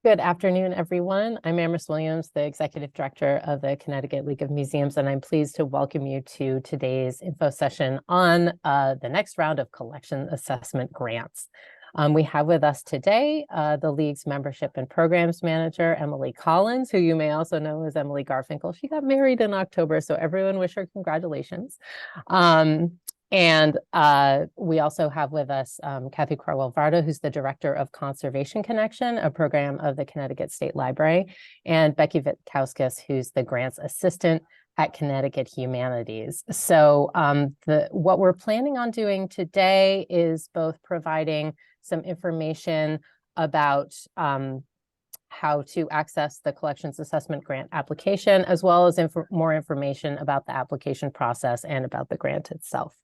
Good afternoon, everyone. I'm Amherst Williams, the Executive Director of the Connecticut League of Museums, and I'm pleased to welcome you to today's info session on the next round of collection assessment grants. We have with us today the League's Membership and Programs Manager, Emily Collins, who you may also know as Emily Garfinkel. She got married in October, so everyone wish her congratulations. And we also have with us Kathy Carwell-Varda, who's the Director of Conservation Connection, a program of the Connecticut State Library, and Becky Vitkauskas, who's the Grants Assistant at Connecticut Humanities. So what we're planning on doing today is both providing some information about how to access the collections assessment grant application, as well as more information about the application process and about the grant itself.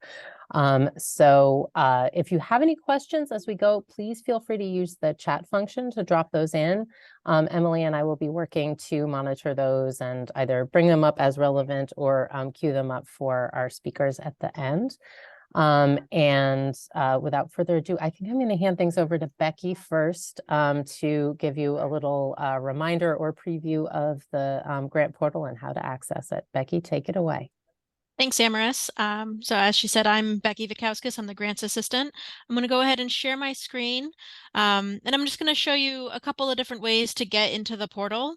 If you have any questions as we go, please feel free to use the chat function to drop those in. Emily and I will be working to monitor those and either bring them up as relevant or queue them up for our speakers at the end. Without further ado, I think I'm going to hand things over to Becky first to give you a little reminder or preview of the grant portal and how to access it. Becky, take it away. Thanks, Amaris. So as she said, I'm Becky Vitkauskas. I'm the grants assistant. I'm going to go ahead and share my screen. And I'm just going to show you a couple of different ways to get into the portal.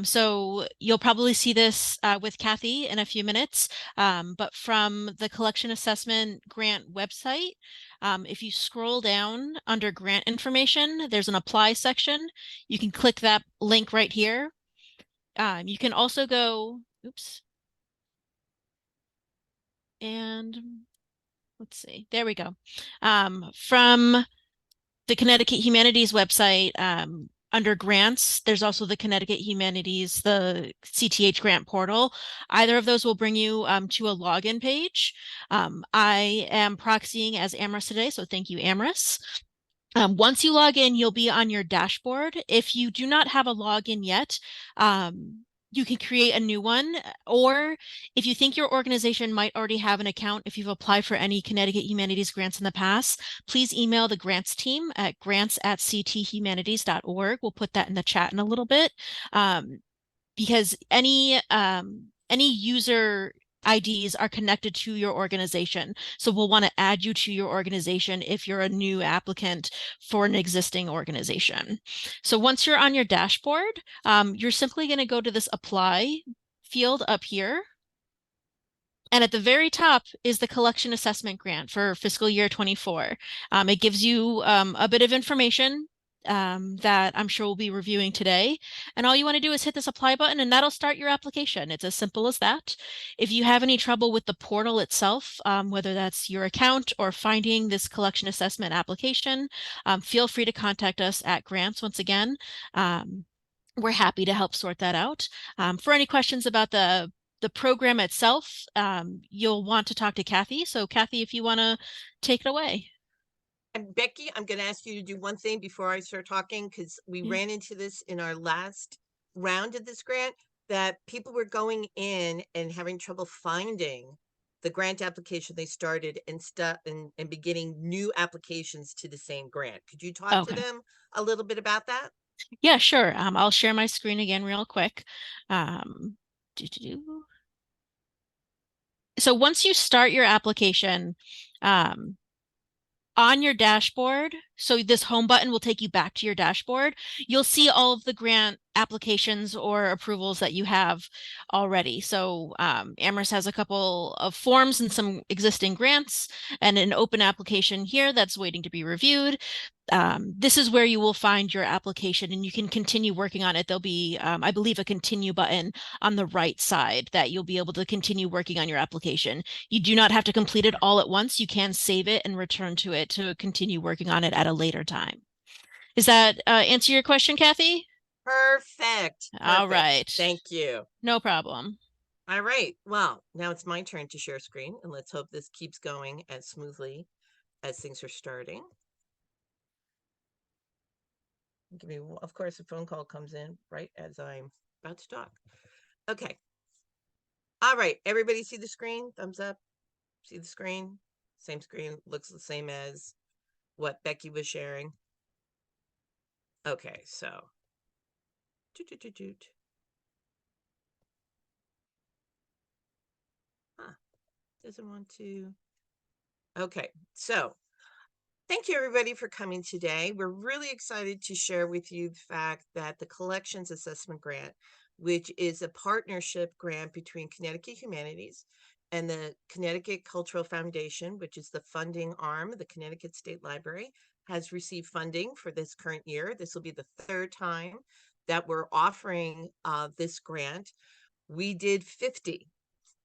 So you'll probably see this with Kathy in a few minutes. But from the collection assessment grant website, if you scroll down under grant information, there's an apply section. You can click that link right here. You can also go, oops. And let's see, there we go. From the Connecticut Humanities website, under grants, there's also the Connecticut Humanities, the CTH grant portal. Either of those will bring you to a login page. I am proxying as Amherst today, so thank you, Amherst. Once you log in, you'll be on your dashboard. If you do not have a login yet, you can create a new one, or if you think your organization might already have an account, if you've applied for any Connecticut Humanities grants in the past, please email the grants team at grants@cthumanities.org. We'll put that in the chat in a little bit, because any user IDs are connected to your organization. So we'll want to add you to your organization if you're a new applicant for an existing organization. So once you're on your dashboard, you're simply going to go to this apply field up here. And at the very top is the collection assessment grant for fiscal year 24. It gives you a bit of information that I'm sure we'll be reviewing today. And all you want to do is hit this apply button and that'll start your application. It's as simple as that. If you have any trouble with the portal itself, whether that's your account or finding this collection assessment application, feel free to contact us at Grants once again. We're happy to help sort that out. For any questions about the program itself, you'll want to talk to Kathy. So Kathy, if you want to take it away. And Becky, I'm going to ask you to do one thing before I start talking, because we ran into this in our last round of this grant, that people were going in and having trouble finding the grant application they started and beginning new applications to the same grant. Could you talk to them a little bit about that? Yeah, sure. I'll share my screen again real quick. So once you start your application, on your dashboard, so this home button will take you back to your dashboard, you'll see all of the grant applications or approvals that you have already. So Amherst has a couple of forms and some existing grants and an open application here that's waiting to be reviewed. This is where you will find your application and you can continue working on it. There'll be, I believe, a continue button on the right side that you'll be able to continue working on your application. You do not have to complete it all at once. You can save it and return to it to continue working on it at a later time. Does that answer your question, Kathy? Perfect. All right. Thank you. No problem. All right. Well, now it's my turn to share screen, and let's hope this keeps going as smoothly as things are starting. Give me, of course, a phone call comes in right as I'm about to talk. Okay. All right. Everybody see the screen? Thumbs up. See the screen? Same screen. Looks the same as what Becky was sharing. Okay. So Doot, doot, doot, doot. Doesn't want to. Okay, so thank you everybody for coming today. We're really excited to share with you the fact that the Collections Assessment Grant, which is a partnership grant between Connecticut Humanities and the Connecticut Cultural Foundation, which is the funding arm of the Connecticut State Library, has received funding for this current year. This will be the third time that we're offering this grant. We did 50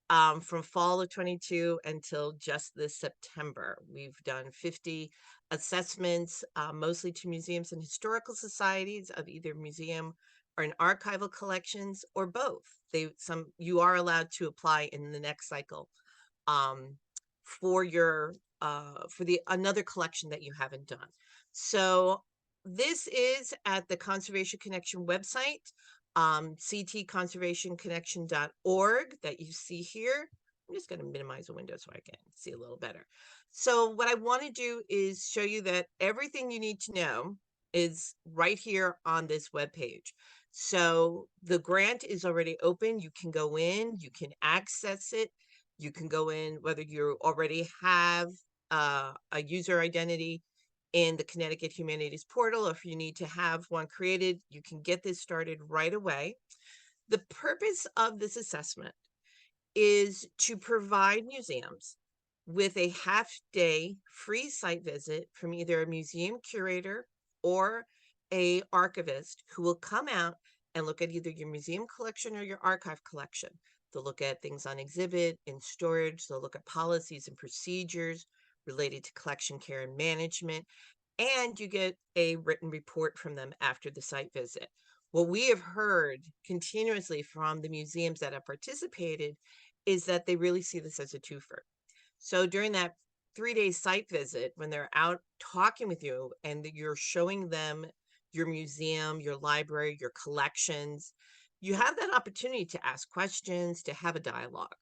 from fall of 22 until just this September. We've done 50 assessments, mostly to museums and historical societies of either museum or an archival collections or both. You are allowed to apply in the next cycle for your another collection that you haven't done. So this is at the Conservation Connection website, ctconservationconnection.org that you see here. I'm just going to minimize the window so I can see a little better. So what I want to do is show you that everything you need to know is right here on this webpage. So the grant is already open. You can go in, you can access it. You can go in whether you already have a user identity in the Connecticut Humanities portal, or if you need to have one created, you can get this started right away. The purpose of this assessment is to provide museums with a half-day free site visit from either a museum curator or a archivist who will come out and look at either your museum collection or your archive collection. They'll look at things on exhibit, in storage. They'll look at policies and procedures related to collection care and management. And you get a written report from them after the site visit. What we have heard continuously from the museums that have participated is that they really see this as a twofer. So during that 3-day site visit, when they're out talking with you and you're showing them your museum, your library, your collections, you have that opportunity to ask questions, to have a dialogue.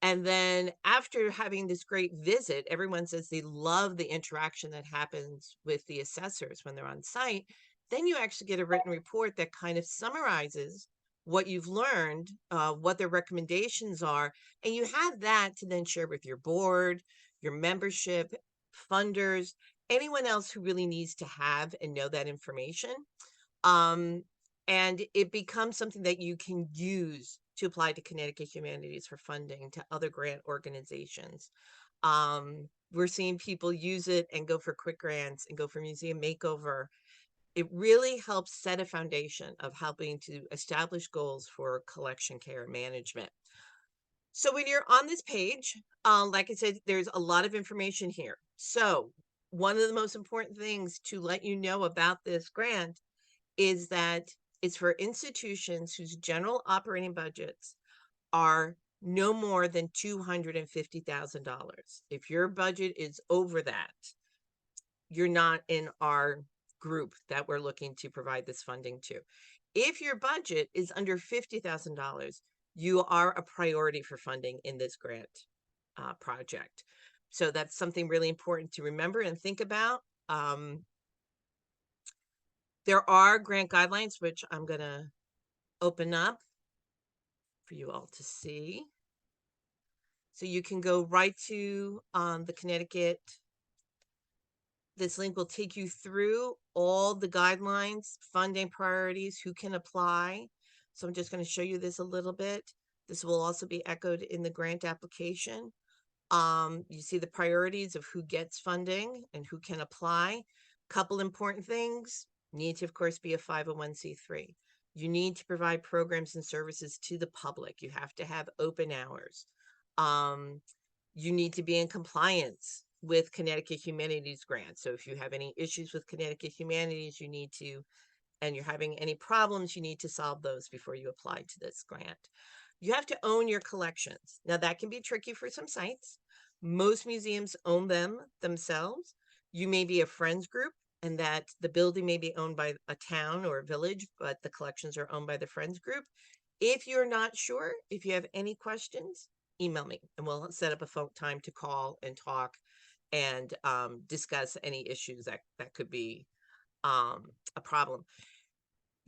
And then after having this great visit, everyone says they love the interaction that happens with the assessors when they're on site. Then you actually get a written report that kind of summarizes what you've learned, what their recommendations are. And you have that to then share with your board, your membership, funders, anyone else who really needs to have and know that information. And it becomes something that you can use to apply to Connecticut Humanities for funding to other grant organizations. We're seeing people use it and go for quick grants and go for museum makeover. It really helps set a foundation of helping to establish goals for collection care and management. So when you're on this page, like I said, there's a lot of information here. So one of the most important things to let you know about this grant is that it's for institutions whose general operating budgets are no more than $250,000. If your budget is over that, you're not in our group that we're looking to provide this funding to. If your budget is under $50,000, you are a priority for funding in this grant project. So that's something really important to remember and think about. There are grant guidelines, which I'm going to open up for you all to see. So you can go right to the Connecticut. This link will take you through all the guidelines, funding priorities, who can apply. So I'm just going to show you this a little bit. This will also be echoed in the grant application. You see the priorities of who gets funding and who can apply. Couple important things. Need to, of course, be a 501c3. You need to provide programs and services to the public. You have to have open hours. You need to be in compliance with Connecticut Humanities grants. So if you have any issues with Connecticut Humanities, and you're having any problems, you need to solve those before you apply to this grant. You have to own your collections. Now that can be tricky for some sites. Most museums own them themselves. You may be a friends group, and that the building may be owned by a town or a village, but the collections are owned by the friends group. If you're not sure, if you have any questions, email me and we'll set up a phone time to call and talk and discuss any issues that could be a problem.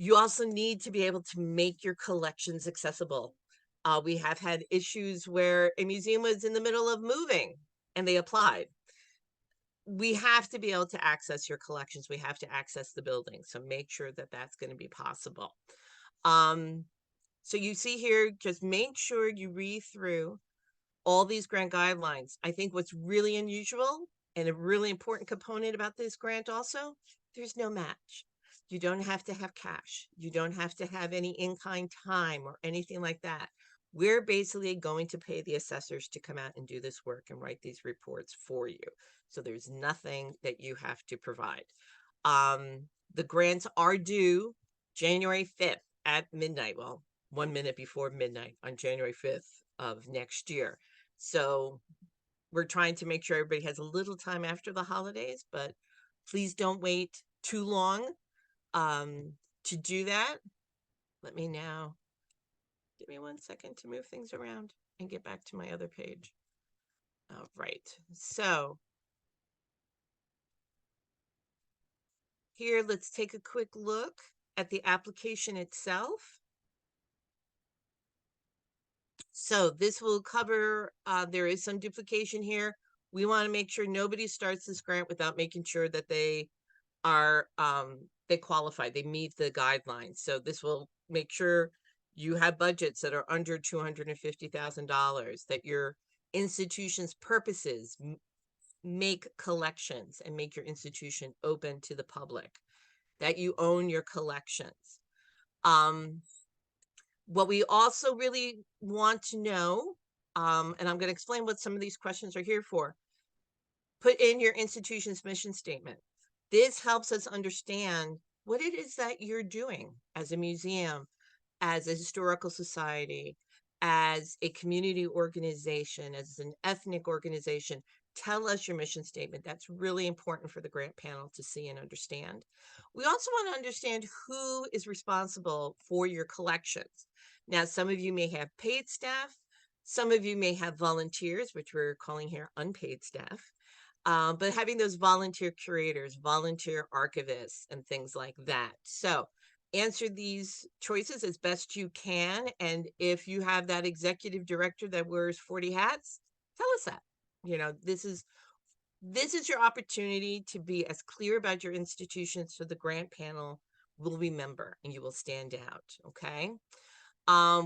You also need to be able to make your collections accessible. We have had issues where a museum was in the middle of moving and they applied. We have to be able to access your collections. We have to access the building. So make sure that that's going to be possible. So you see here, just make sure you read through all these grant guidelines. I think what's really unusual and a really important component about this grant also, there's no match. You don't have to have cash. You don't have to have any in-kind time or anything like that. We're basically going to pay the assessors to come out and do this work and write these reports for you. So there's nothing that you have to provide. The grants are due January 5th at midnight. Well, 1 minute before midnight on January 5th of next year. So we're trying to make sure everybody has a little time after the holidays, but please don't wait too long to do that. Let me now, give me 1 second to move things around and get back to my other page. All right, so here, let's take a quick look at the application itself. So this will cover, there is some duplication here. We want to make sure nobody starts this grant without making sure that they are, they qualify, they meet the guidelines. So this will make sure you have budgets that are under $250,000, that your institution's purposes make collections and make your institution open to the public, that you own your collections. What we also really want to know, and I'm going to explain what some of these questions are here for, put in your institution's mission statement. This helps us understand what it is that you're doing as a museum, as a historical society, as a community organization, as an ethnic organization. Tell us your mission statement. That's really important for the grant panel to see and understand. We also want to understand who is responsible for your collections. Now, some of you may have paid staff. Some of you may have volunteers, which we're calling here unpaid staff. But having those volunteer curators, volunteer archivists, and things like that. So answer these choices as best you can. And if you have that executive director that wears 40 hats, tell us that. You know, this is your opportunity to be as clear about your institution so the grant panel will remember and you will stand out. Okay.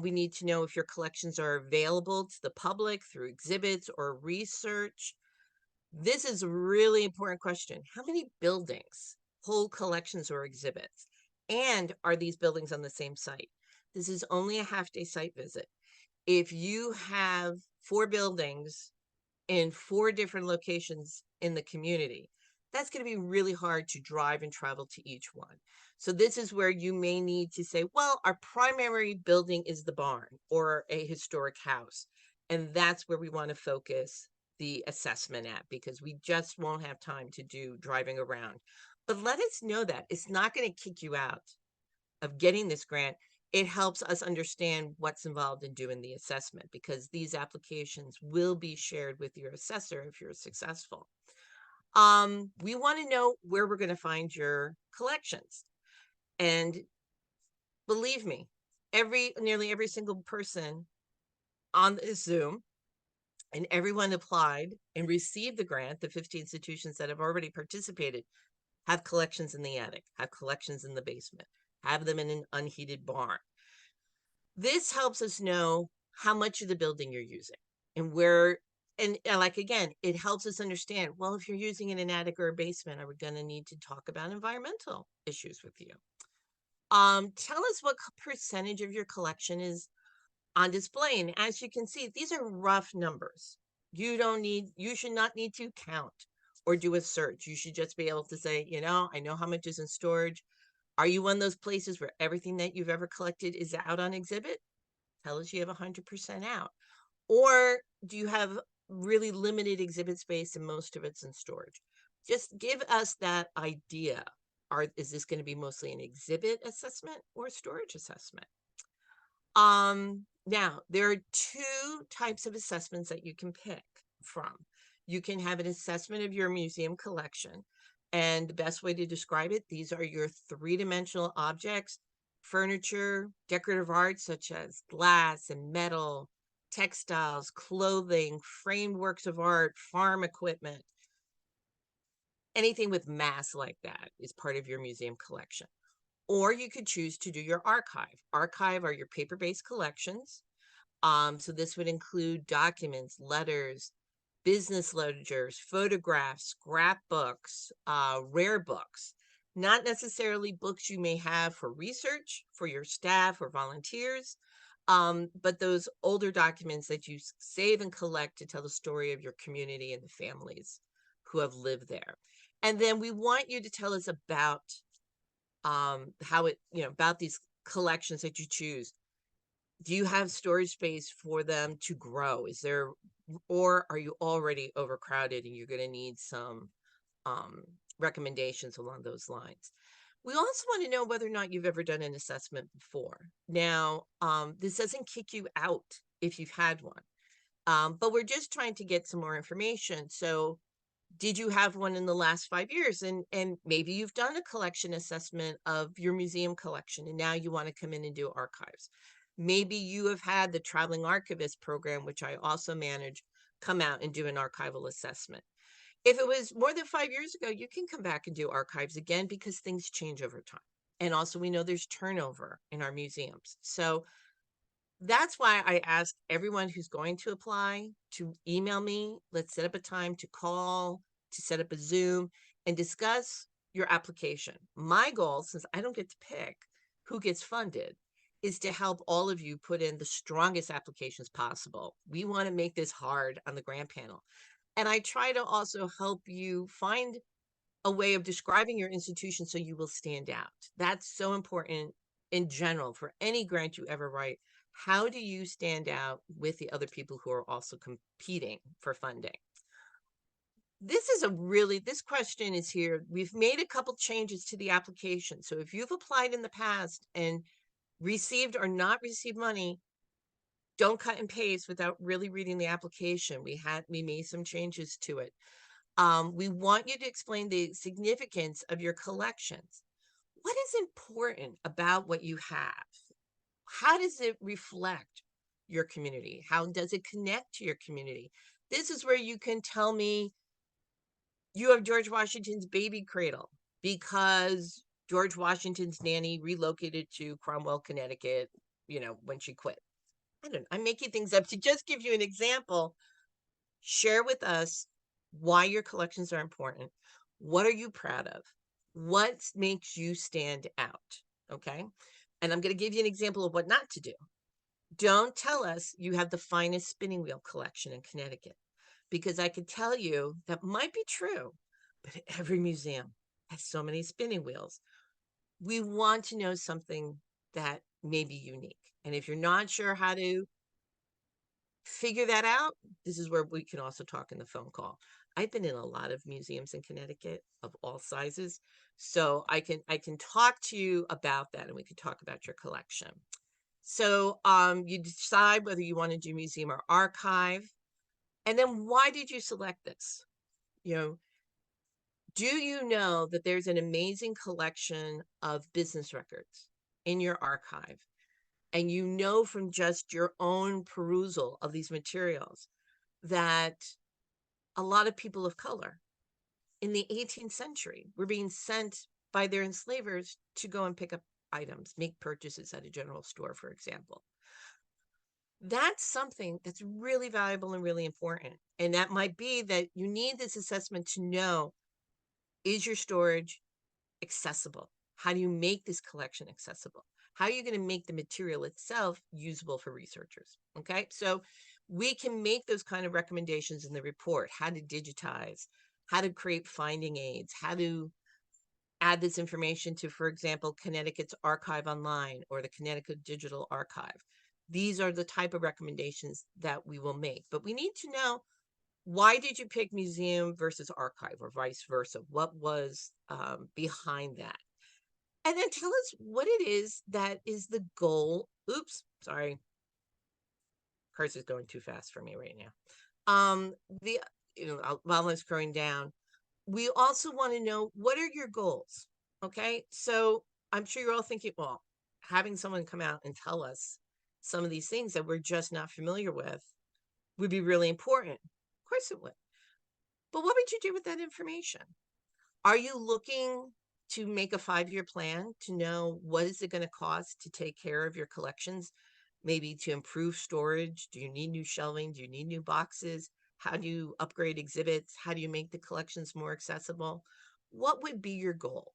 We need to know if your collections are available to the public through exhibits or research. This is a really important question. How many buildings hold collections or exhibits? And are these buildings on the same site? This is only a half-day site visit. If you have 4 buildings in 4 different locations in the community, that's going to be really hard to drive and travel to each one. So this is where you may need to say, well, our primary building is the barn or a historic house. And that's where we want to focus the assessment at, because we just won't have time to do driving around. But let us know that it's not going to kick you out of getting this grant. It helps us understand what's involved in doing the assessment, because these applications will be shared with your assessor if you're successful. We want to know where we're going to find your collections. And believe me, nearly every single person on this Zoom, and everyone applied and received the grant, the 50 institutions that have already participated, have collections in the attic, have collections in the basement, have them in an unheated barn. This helps us know how much of the building you're using and where, and like, again, it helps us understand, well, if you're using in an attic or a basement, are we going to need to talk about environmental issues with you? Tell us what percentage of your collection is on display. And as you can see, these are rough numbers. You should not need to count or do a search. You should just be able to say, you know, I know how much is in storage. Are you one of those places where everything that you've ever collected is out on exhibit? Tell us you have 100% out. Or do you have really limited exhibit space and most of it's in storage? Just give us that idea. Is this going to be mostly an exhibit assessment or storage assessment? Now, there are 2 types of assessments that you can pick from. You can have an assessment of your museum collection. And the best way to describe it, these are your 3-dimensional objects furniture, decorative art such as glass and metal, textiles, clothing, framed works of art, farm equipment. Anything with mass like that is part of your museum collection. Or you could choose to do your archive. Archive are your paper-based collections. So this would include documents, letters, business ledgers, photographs, scrapbooks, rare books, not necessarily books you may have for research for your staff or volunteers, but those older documents that you save and collect to tell the story of your community and the families who have lived there. And then we want you to tell us about how it, about these collections that you choose. Do you have storage space for them to grow? Is there, or are you already overcrowded and you're going to need some recommendations along those lines? We also want to know whether or not you've ever done an assessment before. Now, this doesn't kick you out if you've had one, but we're just trying to get some more information. So did you have one in the last 5 years? And maybe you've done a collection assessment of your museum collection and now you want to come in and do archives. Maybe you have had the traveling archivist program, which I also manage, come out and do an archival assessment. If it was more than 5 years ago, you can come back and do archives again because things change over time. And also we know there's turnover in our museums. So that's why I ask everyone who's going to apply to email me. Let's set up a time to call, to set up a Zoom and discuss your application. My goal, since I don't get to pick who gets funded, is to help all of you put in the strongest applications possible. We want to make this hard on the grant panel. And I try to also help you find a way of describing your institution so you will stand out. That's so important in general for any grant you ever write. How do you stand out with the other people who are also competing for funding? This question is here. We've made a couple changes to the application. So if you've applied in the past and received or not received money, don't cut and paste without really reading the application. We made some changes to it. We want you to explain the significance of your collections. What is important about what you have? How does it reflect your community? How does it connect to your community? This is where you can tell me you have George Washington's baby cradle because George Washington's nanny relocated to Cromwell, Connecticut, when she quit. I don't know. I'm making things up to just give you an example. Share with us why your collections are important. What are you proud of? What makes you stand out? Okay. And I'm going to give you an example of what not to do. Don't tell us you have the finest spinning wheel collection in Connecticut, because I could tell you that might be true, but every museum has so many spinning wheels. We want to know something that may be unique. And if you're not sure how to figure that out, this is where we can also talk in the phone call. I've been in a lot of museums in Connecticut of all sizes, so I can talk to you about that, and we can talk about your collection. So you decide whether you want to do museum or archive, and then why did you select this? Do you know that there's an amazing collection of business records in your archive? And you know from just your own perusal of these materials that a lot of people of color in the 18th century were being sent by their enslavers to go and pick up items, make purchases at a general store, for example. That's something that's really valuable and really important. And that might be that you need this assessment to know, is your storage accessible? How do you make this collection accessible? How are you going to make the material itself usable for researchers? Okay, so we can make those kind of recommendations in the report: how to digitize, how to create finding aids, how to add this information to, for example, Connecticut's Archive Online or the Connecticut Digital Archive. These are the type of recommendations that we will make. But we need to know, why did you pick museum versus archive, or vice versa? What was behind that? And then tell us what it is that is the goal. Oops, sorry. Cursor's going too fast for me right now. While I'm scrolling down, we also want to know, what are your goals? Okay, so I'm sure you're all thinking, well, having someone come out and tell us some of these things that we're just not familiar with would be really important. Of course it would. But what would you do with that information? Are you looking to make a 5-year plan to know what is it going to cost to take care of your collections? Maybe to improve storage? Do you need new shelving? Do you need new boxes? How do you upgrade exhibits? How do you make the collections more accessible? What would be your goal?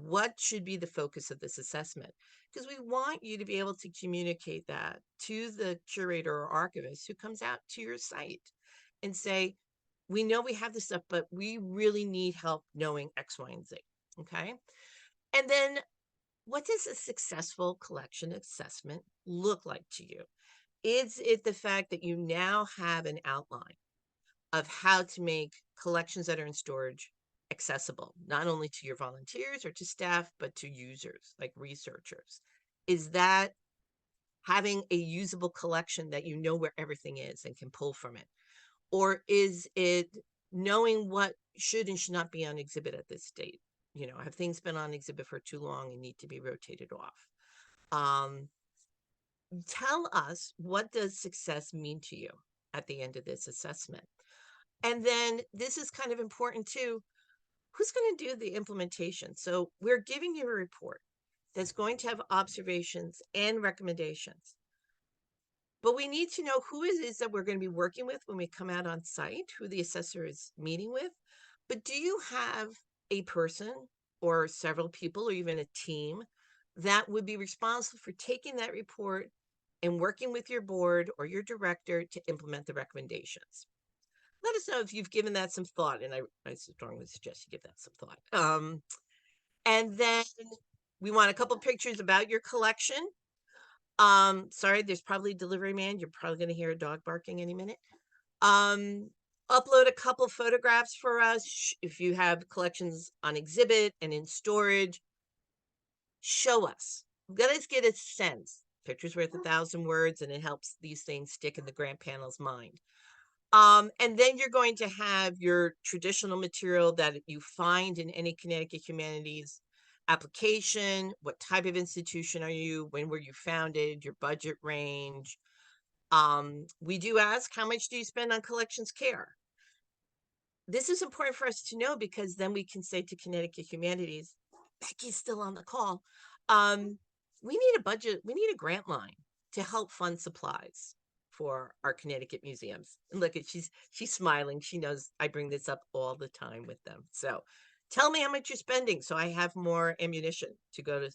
What should be the focus of this assessment? Because we want you to be able to communicate that to the curator or archivist who comes out to your site and say, we know we have this stuff, but we really need help knowing X, Y, and Z. Okay. And then what does a successful collection assessment look like to you? Is it the fact that you now have an outline of how to make collections that are in storage accessible, not only to your volunteers or to staff, but to users like researchers? Is that having a usable collection that you know where everything is and can pull from it? Or is it knowing what should and should not be on exhibit at this date? Have things been on exhibit for too long and need to be rotated off? Tell us, what does success mean to you at the end of this assessment? And then this is kind of important too. Who's going to do the implementation? So we're giving you a report that's going to have observations and recommendations. But we need to know who it is that we're going to be working with when we come out on site, who the assessor is meeting with. But do you have a person or several people or even a team that would be responsible for taking that report and working with your board or your director to implement the recommendations? Let us know if you've given that some thought, and I strongly suggest you give that some thought. And then we want a couple pictures about your collection. Sorry, there's probably a delivery man. You're probably going to hear a dog barking any minute. Upload a couple photographs for us. If you have collections on exhibit and in storage, show us. Let us get a sense. Picture's worth 1,000 words, and it helps these things stick in the grant panel's mind. And then you're going to have your traditional material that you find in any Connecticut Humanities application. What type of institution are you? When were you founded? Your budget range. We do ask, how much do you spend on collections care? This is important for us to know, because then we can say to Connecticut Humanities, Becky's still on the call. We need a budget. We need a grant line to help fund supplies for our Connecticut museums. And look, she's smiling. She knows I bring this up all the time with them. So tell me how much you're spending so I have more ammunition to go to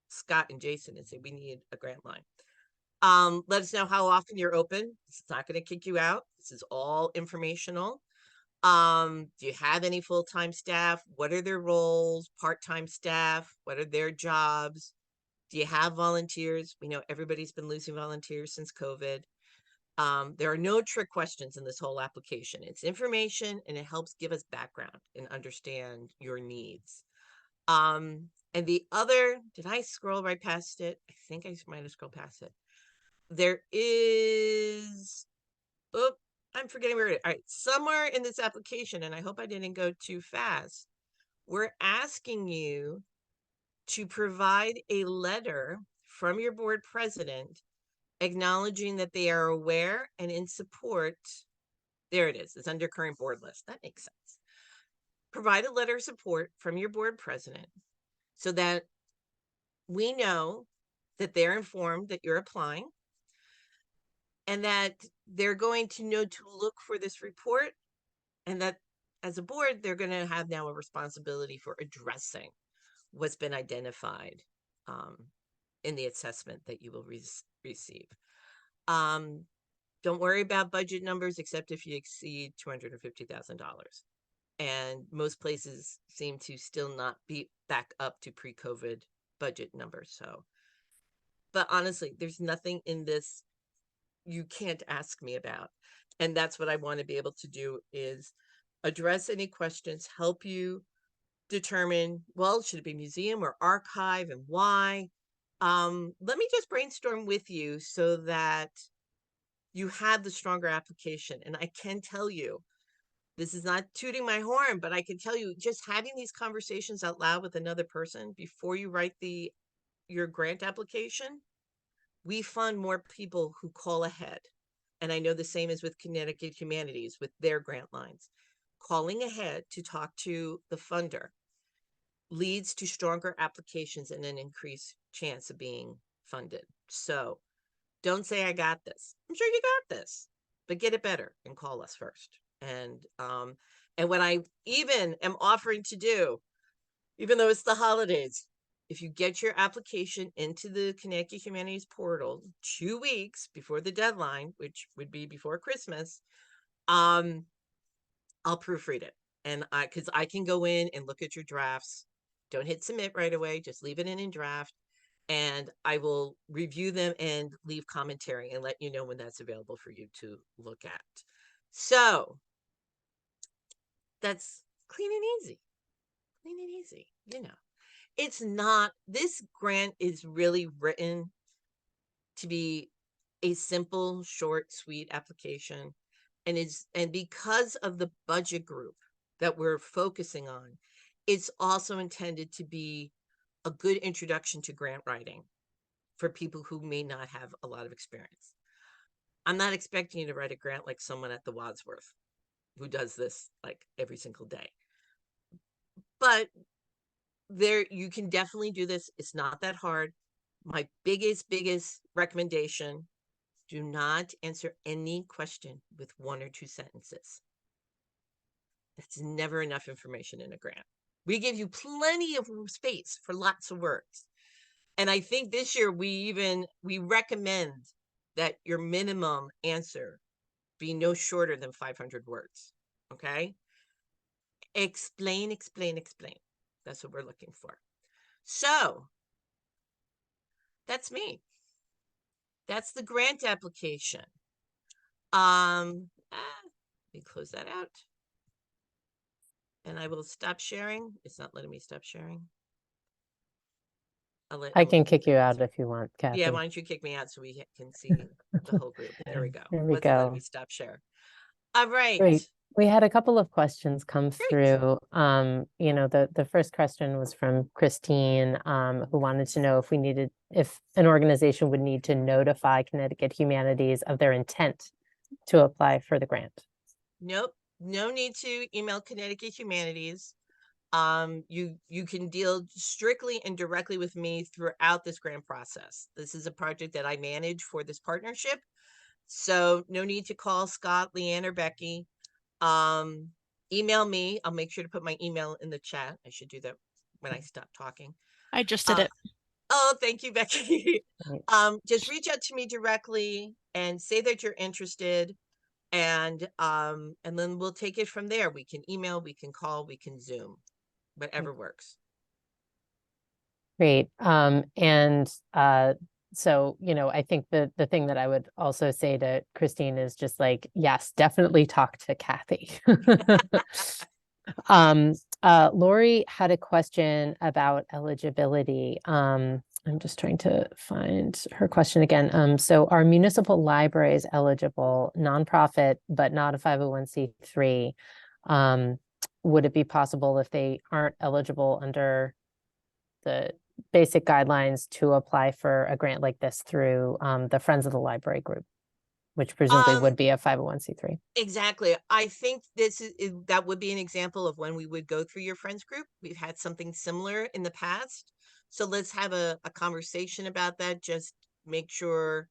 Scott and Jason and say, we need a grant line. Let us know how often you're open. It's not going to kick you out. This is all informational. Do you have any full-time staff? What are their roles? Part-time staff? What are their jobs? Do you have volunteers? We know everybody's been losing volunteers since COVID. There are no trick questions in this whole application. It's information, and it helps give us background and understand your needs. And the other, did I scroll right past it? I think I might have scrolled past it. There is, I'm forgetting where it is. All right, somewhere in this application, and I hope I didn't go too fast, we're asking you to provide a letter from your board president acknowledging that they are aware and in support. There it is. It's under current board list. That makes sense. Provide a letter of support from your board president so that we know that they're informed that you're applying, and that they're going to know to look for this report, and that as a board, they're going to have now a responsibility for addressing what's been identified in the assessment that you will receive. Don't worry about budget numbers, except if you exceed $250,000. And most places seem to still not be back up to pre-COVID budget numbers. So, but honestly, there's nothing in this you can't ask me about. And that's what I want to be able to do, is address any questions, help you determine, well, should it be museum or archive, and why? Let me just brainstorm with you so that you have the stronger application. And I can tell you, this is not tooting my horn, but I can tell you, just having these conversations out loud with another person before you write the your grant application, we fund more people who call ahead. And I know the same is with Connecticut Humanities with their grant lines. Calling ahead to talk to the funder leads to stronger applications and an increased chance of being funded. So don't say I got this. I'm sure you got this, but get it better and call us first. And what I even am offering to do, even though it's the holidays, if you get your application into the Connecticut Humanities portal 2 weeks before the deadline, which would be before Christmas, I'll proofread it. And because I can go in and look at your drafts. Don't hit submit right away. Just leave it in draft. And I will review them and leave commentary and let you know when that's available for you to look at. So that's clean and easy. Clean and easy, you know. It's not, this grant is really written to be a simple, short, sweet application. And because of the budget group that we're focusing on, it's also intended to be a good introduction to grant writing for people who may not have a lot of experience. I'm not expecting you to write a grant like someone at the Wadsworth who does this like every single day. But there, you can definitely do this. It's not that hard. My biggest recommendation, do not answer any question with 1 or 2 sentences. That's never enough information in a grant. We give you plenty of space for lots of words. And I think this year we recommend that your minimum answer be no shorter than 500 words. Okay? Explain. That's what we're looking for. So that's me. That's the grant application. Let me close that out. And I will stop sharing. It's not letting me stop sharing. I can kick you out if you want, Kathy. Yeah, why don't you kick me out so we can see the whole group? There we go. There we Wasn't letting go. me stop share. All right. Great. We had a couple of questions come Great. through. You know, the first question was from Christine, who wanted to know if an organization would need to notify Connecticut Humanities of their intent to apply for the grant. Nope. No need to email Connecticut Humanities. You can deal strictly and directly with me throughout this grant process. This is a project that I manage for this partnership. So no need to call Scott, Leanne, or Becky. Email me. I'll make sure to put my email in the chat. I should do that when I stop talking. I just did it. Oh, thank you, Becky. Right. Just reach out to me directly and say that you're interested. And then we'll take it from there. We can email, we can call, we can Zoom, whatever works. Great. So, you know, I think the thing that I would also say to Christine is just like, yes, definitely talk to Kathy. Lori had a question about eligibility. I'm just trying to find her question again. So are municipal libraries eligible, nonprofit, but not a 501c3? Would it be possible if they aren't eligible under the basic guidelines to apply for a grant like this through the Friends of the Library group, which presumably would be a 501c3? Exactly. I think that would be an example of when we would go through your friends group. We've had something similar in the past. So let's have a conversation about that. Just make sure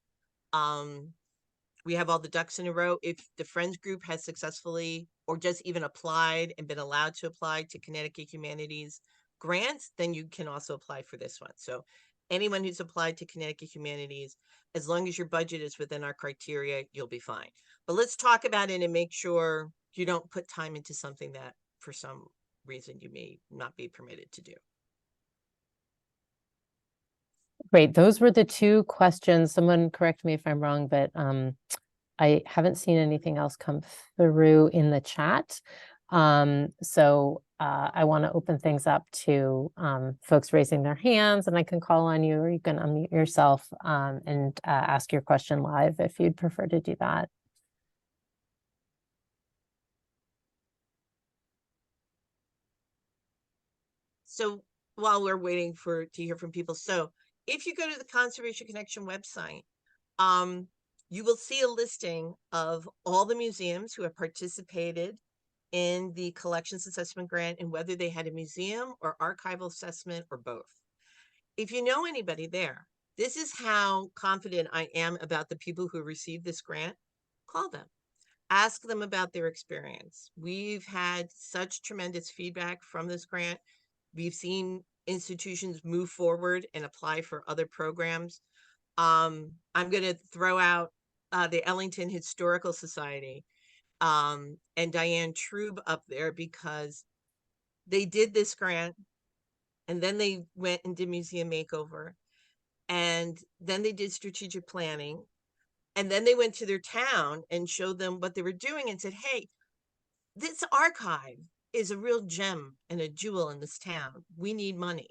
we have all the ducks in a row. If the friends group has successfully or just even applied and been allowed to apply to Connecticut Humanities grants, then you can also apply for this one. So anyone who's applied to Connecticut Humanities, as long as your budget is within our criteria, you'll be fine. But let's talk about it and make sure you don't put time into something that for some reason you may not be permitted to do. Great. Those were the 2 questions. Someone correct me if I'm wrong, but I haven't seen anything else come through in the chat. So I want to open things up to folks raising their hands, and I can call on you, or you can unmute yourself and ask your question live if you'd prefer to do that. So while we're waiting to hear from people, so if you go to the Conservation Connection website, you will see a listing of all the museums who have participated in the collections assessment grant and whether they had a museum or archival assessment or both. If you know anybody there, this is how confident I am about the people who received this grant. Call them, ask them about their experience. We've had such tremendous feedback from this grant. We've seen institutions move forward and apply for other programs. I'm going to throw out the Ellington Historical Society and Diane Trube up there, because they did this grant and then they went and did museum makeover, and then they did strategic planning, and then they went to their town and showed them what they were doing and said, hey, this archive is a real gem and a jewel in this town. We need money.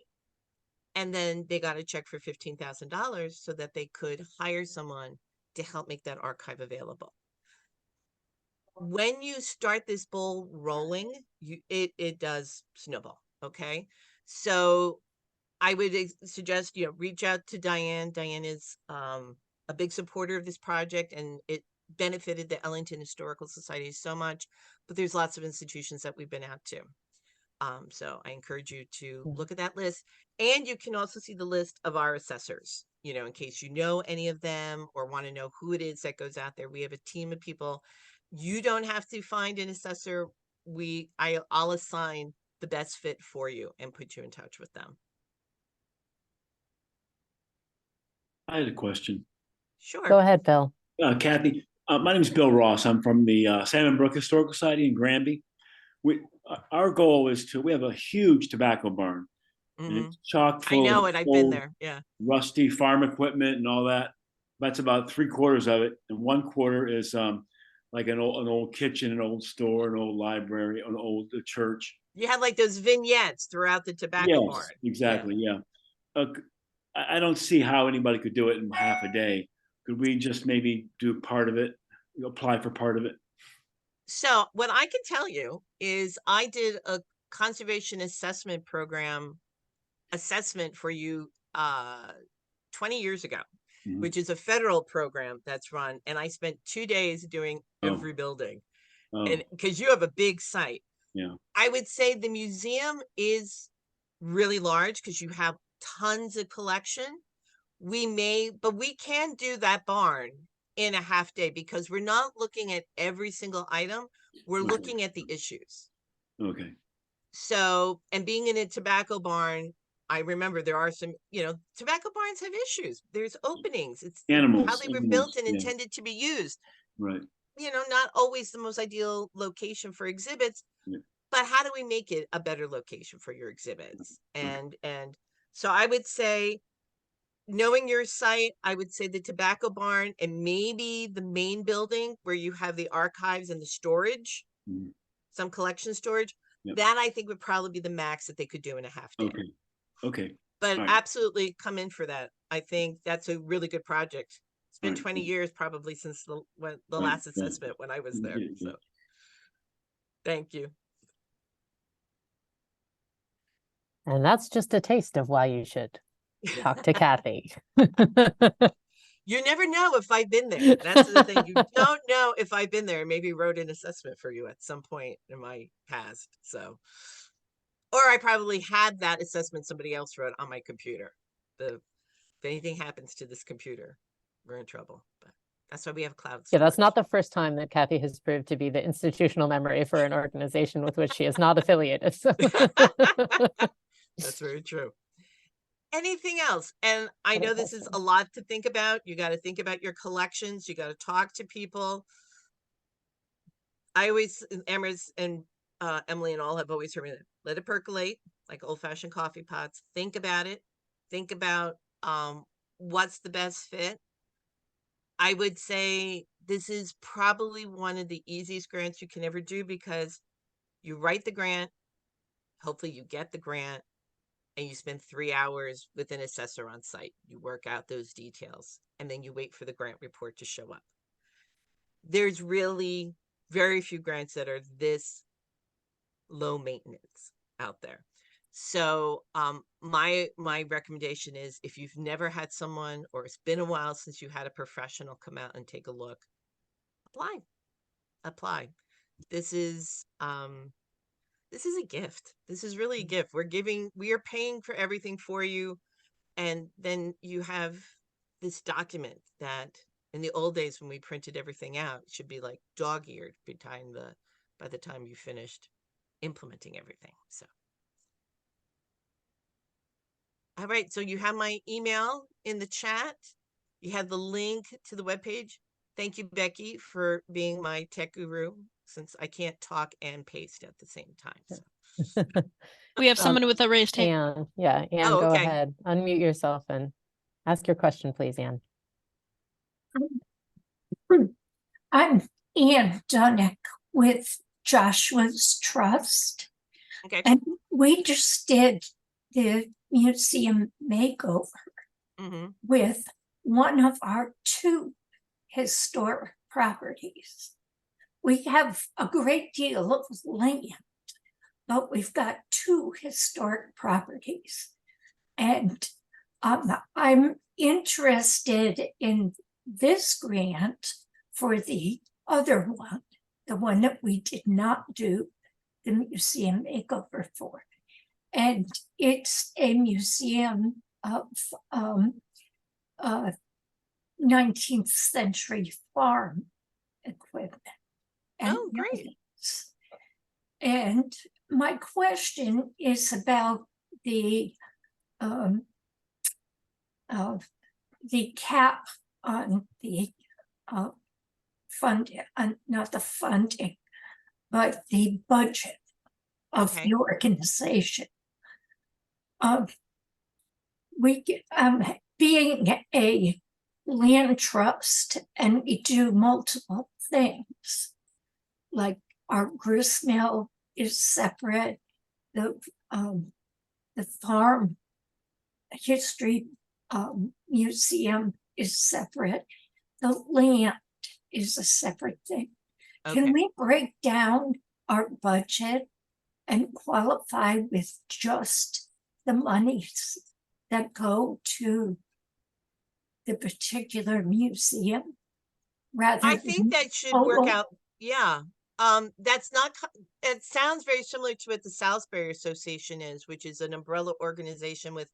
And then they got a check for $15,000 so that they could hire someone to help make that archive available. When you start this ball rolling, it does snowball. Okay. So I would suggest, reach out to Diane. Diane is a big supporter of this project, and it benefited the Ellington Historical Society so much, but there's lots of institutions that we've been out to. So I encourage you to look at that list, and you can also see the list of our assessors, in case you know any of them or want to know who it is that goes out there. We have a team of people. You don't have to find an assessor. I'll assign the best fit for you and put you in touch with them. I had a question. Sure. Go ahead, Bill. Kathy, my name is Bill Ross. I'm from the Salmon Brook Historical Society in Granby. Our goal is we have a huge tobacco barn. And it's chock full. I know it. I've been there. Yeah. Rusty farm equipment and all that. That's about 3/4 of it. And 1/4 is like an old kitchen, an old store, an old library, an old church. You had like those vignettes throughout the tobacco barn. Exactly. Yeah. I don't see how anybody could do it in half a day. Could we just maybe do part of it, apply for part of it? So what I can tell you is I did a conservation assessment program assessment for you 20 years ago, which is a federal program that's run. And I spent 2 days doing every building. And because you have a big site. Yeah. I would say the museum is really large because you have tons of collection. But we can do that barn in a half day because we're not looking at every single item. We're looking at the issues. Okay. So, and being in a tobacco barn, I remember there are some, tobacco barns have issues. There's openings. It's animals, how they were built and intended to be used. Right. Not always the most ideal location for exhibits, but how do we make it a better location for your exhibits? And so I would say, knowing your site, I would say the tobacco barn and maybe the main building where you have the archives and the storage, some collection storage, that I think would probably be the max that they could do in a half day. Okay. But absolutely come in for that. I think that's a really good project. It's been 20 years probably since the last assessment when I was there. So thank you. And that's just a taste of why you should talk to Kathy. You never know if I've been there. That's the thing. You don't know if I've been there. Maybe wrote an assessment for you at some point in my past. So, or I probably had that assessment somebody else wrote on my computer. If anything happens to this computer, we're in trouble. But that's why we have cloud storage. Yeah, that's not the first time that Kathy has proved to be the institutional memory for an organization with which she is not affiliated. So. That's very true. Anything else? And I know this is a lot to think about. You got to think about your collections. You got to talk to people. I always, Amaris and Emily and all have always heard me, let it percolate like old-fashioned coffee pots. Think about it. Think about what's the best fit. I would say this is probably one of the easiest grants you can ever do because you write the grant, hopefully you get the grant, and you spend 3 hours with an assessor on site. You work out those details, and then you wait for the grant report to show up. There's really very few grants that are this low maintenance out there. So my recommendation is, if you've never had someone, or it's been a while since you had a professional come out and take a look, apply. This is a gift. This is really a gift. We are paying for everything for you. And then you have this document that in the old days when we printed everything out, it should be like dog-eared by the time you finished implementing everything. So, all right. So you have my email in the chat. You have the link to the webpage. Thank you, Becky, for being my tech guru, since I can't talk and paste at the same time. So. We have someone with a raised hand. Anne, Oh, go okay. ahead. Unmute yourself and ask your question, please, Anne. I'm Ann Dunnick with Joshua's Trust. Okay. And we just did the museum makeover with one of our 2 historic properties. We have a great deal of land, but we've got 2 historic properties. And I'm interested in this grant for the other one, the one that we did not do the museum makeover for. And it's a museum of 19th century farm equipment. Oh, great. And my question is about the cap on the funding, not the funding, but the budget of the organization. Being a land trust, and we do multiple things, like our gristmill is separate, the farm history museum is separate, the land is a separate thing. Can we break down our budget and qualify with just the monies that go to the particular museum, rather I think that should work out. Yeah. That's not, it sounds very similar to what the Salisbury Association is, which is an umbrella organization with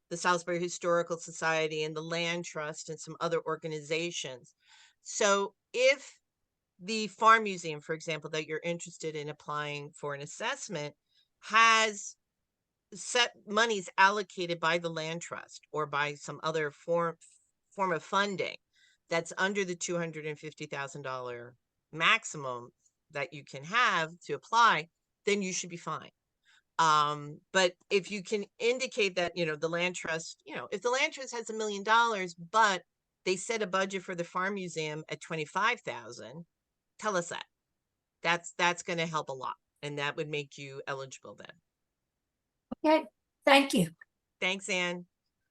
the Salisbury Historical Society and the Land Trust and some other organizations. So if the Farm Museum, for example, that you're interested in applying for an assessment, has set monies allocated by the Land Trust or by some other form of funding that's under the $250,000 maximum that you can have to apply, then you should be fine. But if you can indicate that, the Land Trust, if the Land Trust has $1 million, but they set a budget for the Farm Museum at 25,000, tell us that. That's going to help a lot, and that would make you eligible then. Okay, thank you. Thanks, Anne.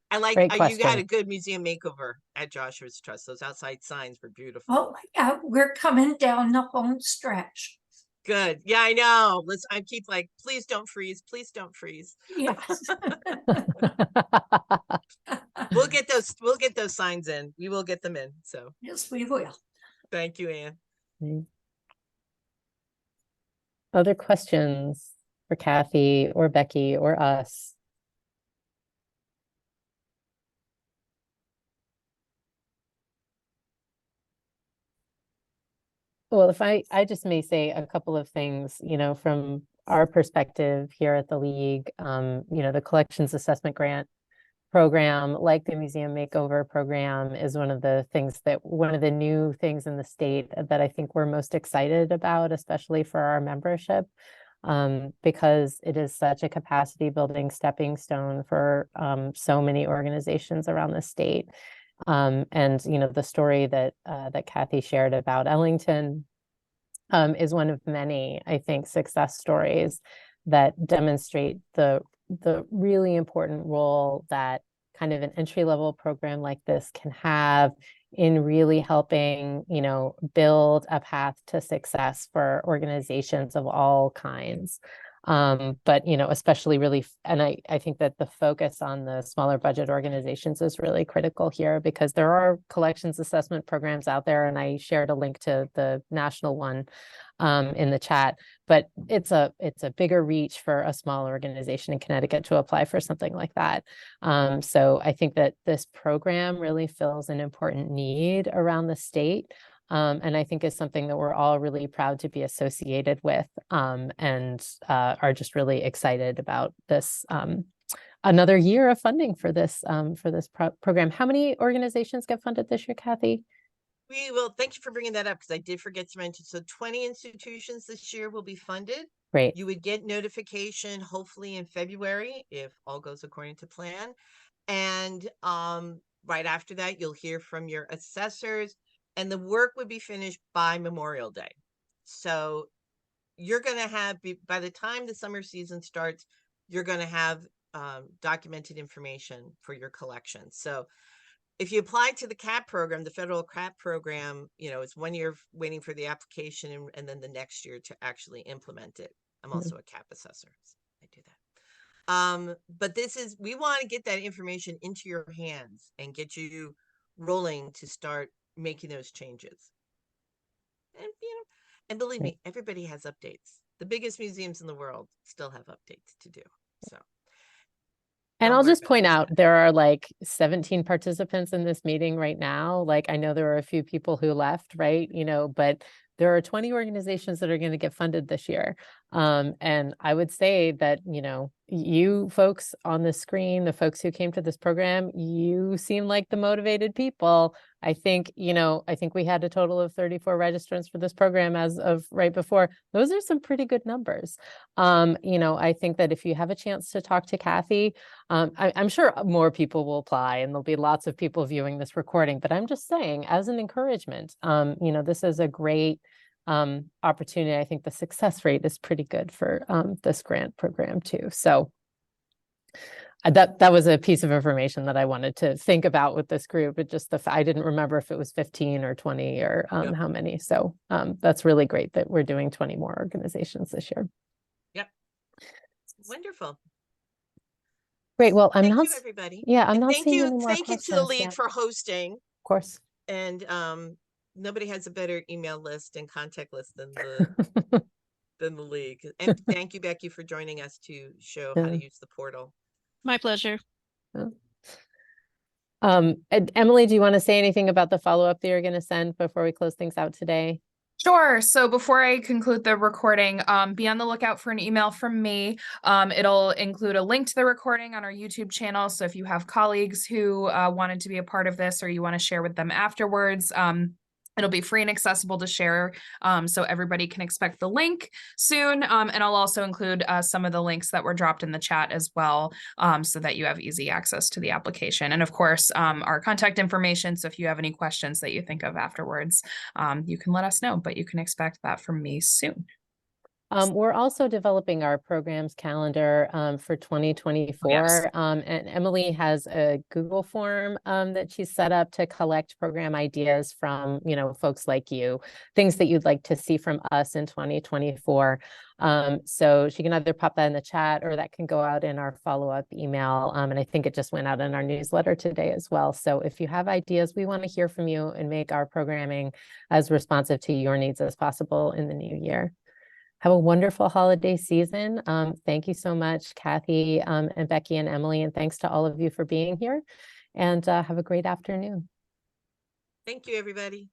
I like you had a good museum makeover at Joshua's Trust. Those outside signs were beautiful. Oh, we're coming down the home stretch. Good. Yeah, I know. I keep like, please don't freeze. Please don't freeze. Yes. We'll get those signs in. We will get them in. So yes, we will. Thank you, Anne. Other questions for Kathy or Becky or us? Well, if I just may say a couple of things, from our perspective here at the League, the Collections Assessment Grant program, like the Museum Makeover program, is one of the new things in the state that I think we're most excited about, especially for our membership, because it is such a capacity building stepping stone for so many organizations around the state. And the story that Kathy shared about Ellington is one of many, I think, success stories that demonstrate the really important role that kind of an entry-level program like this can have in really helping, build a path to success for organizations of all kinds. But, you know, especially really, and I think that the focus on the smaller budget organizations is really critical here, because there are collections assessment programs out there, and I shared a link to the national one in the chat, but it's a bigger reach for a small organization in Connecticut to apply for something like that. So I think that this program really fills an important need around the state. And I think is something that we're all really proud to be associated with, and are just really excited about this another year of funding for this program. How many organizations get funded this year, Kathy? We will, thank you for bringing that up, because I did forget to mention. So 20 institutions this year will be funded. Great. You would get notification hopefully in February if all goes according to plan. And right after that, you'll hear from your assessors, and the work would be finished by Memorial Day. So you're going to have, by the time the summer season starts, you're going to have documented information for your collection. So if you apply to the CAP program, the federal CAP program, you know, it's 1 year waiting for the application, and then the next year to actually implement it. I'm also a CAP assessor. So I do that. But we want to get that information into your hands and get you rolling to start making those changes. And, you know, and believe me, everybody has updates. The biggest museums in the world still have updates to do. So. And I'll just point out, there are like 17 participants in this meeting right now. Like, I know there are a few people who left, right? You know, but there are 20 organizations that are going to get funded this year. And I would say that, you know, you folks on the screen, the folks who came to this program, you seem like the motivated people. I think, you know, I think we had a total of 34 registrants for this program as of right before. Those are some pretty good numbers. You know, I think that if you have a chance to talk to Kathy, I'm sure more people will apply, and there'll be lots of people viewing this recording, but I'm just saying, as an encouragement, you know, this is a great opportunity. I think the success rate is pretty good for this grant program too. So that was a piece of information that I wanted to think about with this group. It just I didn't remember if it was 15 or 20 or how many. So that's really great that we're doing 20 more organizations this year. Yep. Wonderful. Great. Well, thank you, everybody. Yeah, I'm not thank seeing you. any more Thank you to the league yet. for hosting. Of course. And nobody has a better email list and contact list than the than the league. And thank you, Becky, for joining us to show how to use the portal. My pleasure. And Emily, do you want to say anything about the follow-up that you're going to send before we close things out today? Sure. So before I conclude the recording, be on the lookout for an email from me. It'll include a link to the recording on our YouTube channel. So if you have colleagues who wanted to be a part of this, or you want to share with them afterwards, it'll be free and accessible to share, so everybody can expect the link soon. And I'll also include some of the links that were dropped in the chat as well, so that you have easy access to the application. And of course, our contact information. So if you have any questions that you think of afterwards, you can let us know, but you can expect that from me soon. We're also developing our programs calendar for 2024. Yes. And Emily has a Google form that she's set up to collect program ideas from, you know, folks like you, things that you'd like to see from us in 2024. So she can either pop that in the chat, or that can go out in our follow-up email. And I think it just went out in our newsletter today as well. So if you have ideas, we want to hear from you and make our programming as responsive to your needs as possible in the new year. Have a wonderful holiday season. Thank you so much, Kathy and Becky and Emily, and thanks to all of you for being here, and have a great afternoon. Thank you, everybody.